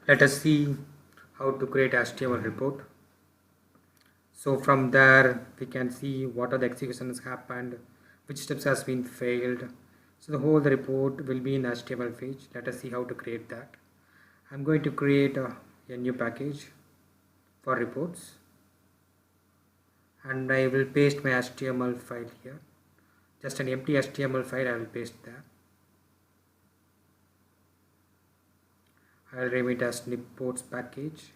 Let us see how to create HTML report. So from there we can see what are the executions happened, which steps has been failed. So the whole report will be in HTML page. Let us see how to create that. I'm going to create a new package for reports, and I will paste my HTML file here. Just an empty HTML file I will paste there. I will name it as reports package.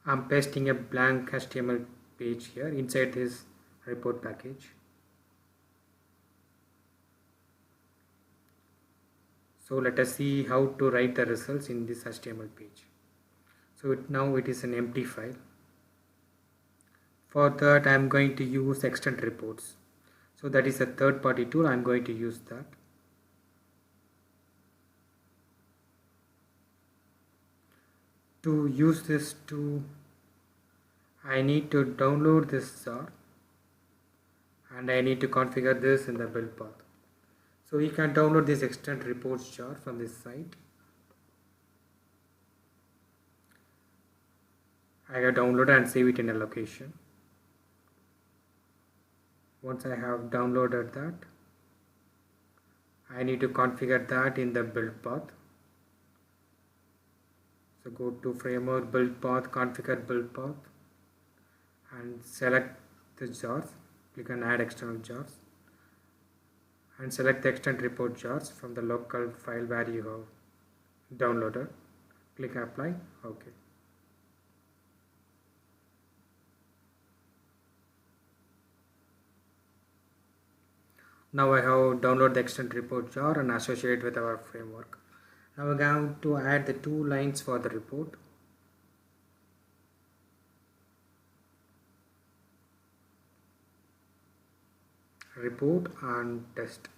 I'm pasting a blank HTML page here inside this report package. So let us see how to write the results in this HTML page. So now it is an empty file. For that I am going to use extend reports. So that is a third party tool. I am going to use that. To use this tool, I need to download this jar and I need to configure this in the build path. So you can download this extend reports jar from this site. I have downloaded and save it in a location. Once I have downloaded that, I need to configure that in the build path. So go to framework, build path, configure build path, and select the jars. Click on add external jars and select the extend report jars from the local file where you have downloaded. Click apply. OK. Now I have downloaded the extend report jar and associate with our framework. Now we're going to add the two lines for the report. Report and test.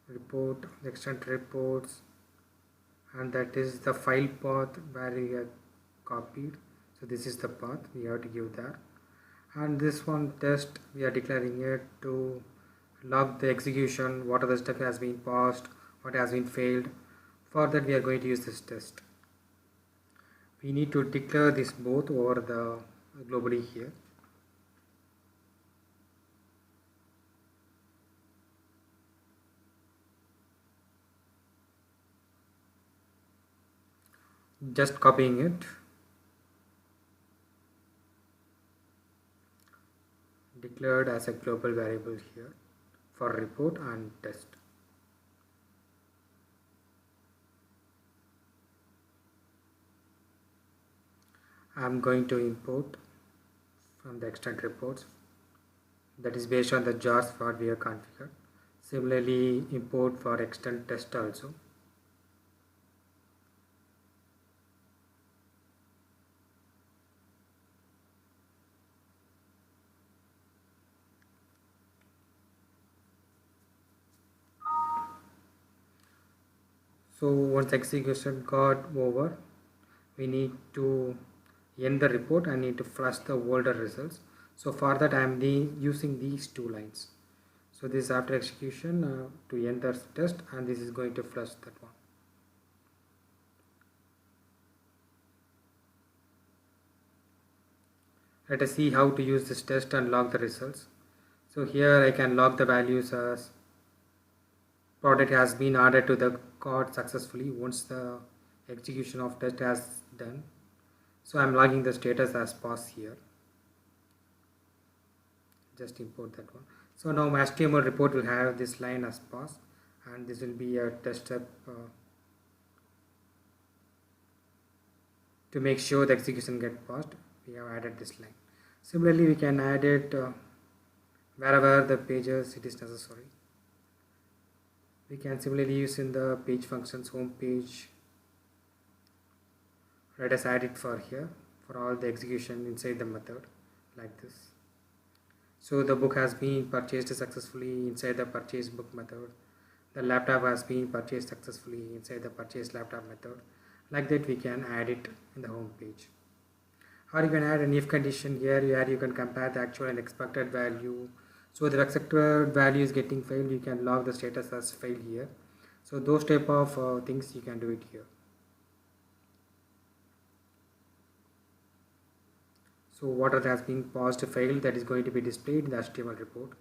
Report, extend reports, and that is the file path where we have copied. So this is the path we have to give that, and this one test we are declaring it to log the execution, what other stuff has been passed, what has been failed. For that we are going to use this test. We need to declare this both over the globally here. Just copying it. Declared as a global variable here for report and test. I'm going to import from the extend reports, that is based on the jars what we have configured. Similarly, import for extend test also. So once execution got over, we need to end the report. I need to flush the older results. So for that I am using these two lines. So this is after execution to end the test, and this is going to flush that one. Let us see how to use this test and log the results. So here I can log the values as product has been added to the cart successfully once the execution of test has done. So I'm logging the status as pass here. Just import that one. So now my HTML report will have this line as pass, and this will be a test step to make sure the execution get passed. We have added this line. Similarly, we can add it wherever the pages it is necessary. We can similarly use in the page functions home page. Let us add it for here for all the execution inside the method like this. So the book has been purchased successfully inside the purchase book method. The laptop has been purchased successfully inside the purchase laptop method, Like that we can add it in the home page. Or you can add an if condition here where you can compare the actual and expected value. So the expected value is getting failed, you can log the status as failed here. So those type of things you can do it here. So what has been paused failed, that is going to be displayed in the HTML report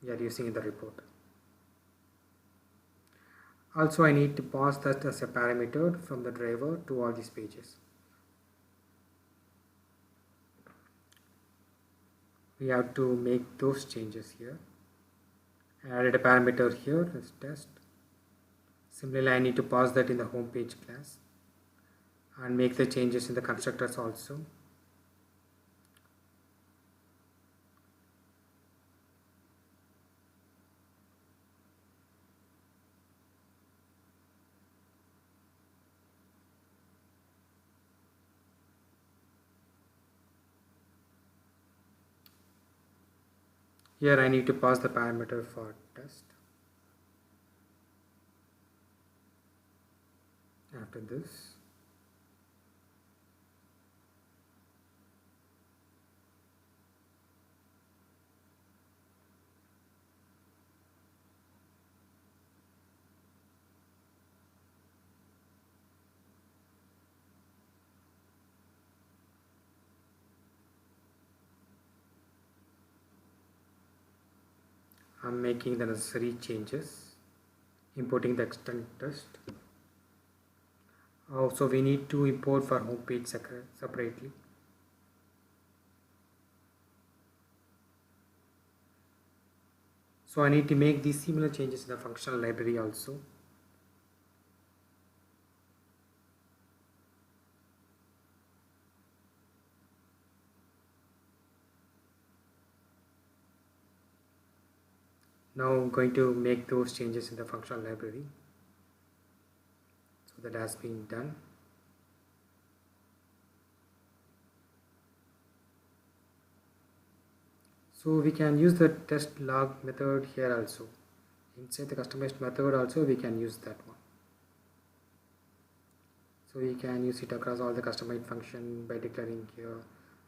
we are using in the report. Also I need to pass that as a parameter from the driver to all these pages. We have to make those changes here. I added a parameter here as test. Similarly, I need to pass that in the home page class and make the changes in the constructors also. Here I need to pass the parameter for test. After this, I'm making the necessary changes, importing the extend test. Also we need to import for home page separately. So I need to make these similar changes in the functional library also. Now I'm going to make those changes in the functional library. So that has been done. So we can use the test log method here also. Inside the customized method also we can use that one. So we can use it across all the customized function by declaring here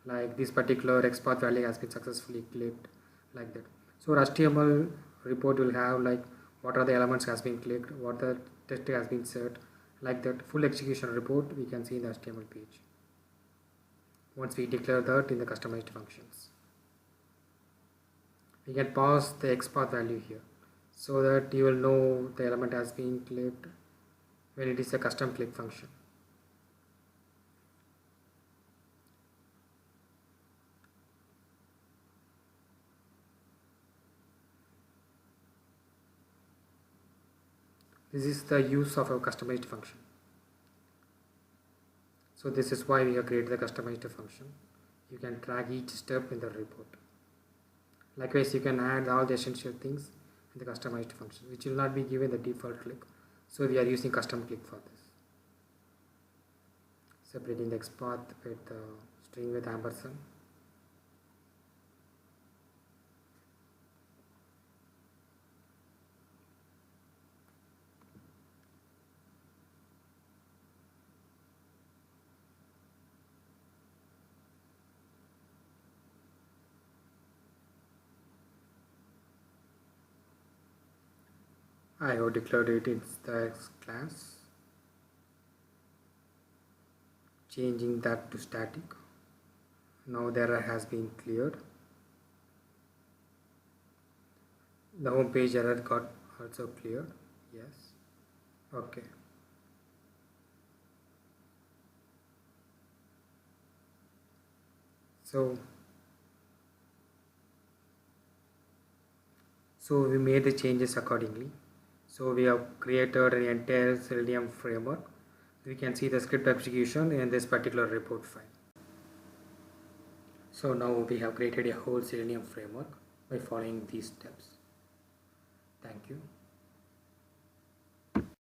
like this particular XPath value has been successfully clicked, like that. So HTML report will have like what are the elements has been clicked, what the test has been set, like that. Full execution report we can see in the HTML page once we declare that in the customized functions. We can pass the XPath value here so that you will know the element has been clicked when it is a custom click function. This is the use of a customized function. So this is why we have created the customized function. You can track each step in the report. Likewise, you can add all the essential things in the customized function, which will not be given the default click. So we are using custom click for this. Separating the XPath with the string with ampersand. I have declared it in the class, changing that to static. Now the error has been cleared. The home page error got also cleared. Yes. Okay. So we made the changes accordingly. So we have created an entire Selenium framework. We can see the script execution in this particular report file. So now we have created a whole Selenium framework by following these steps. Thank you.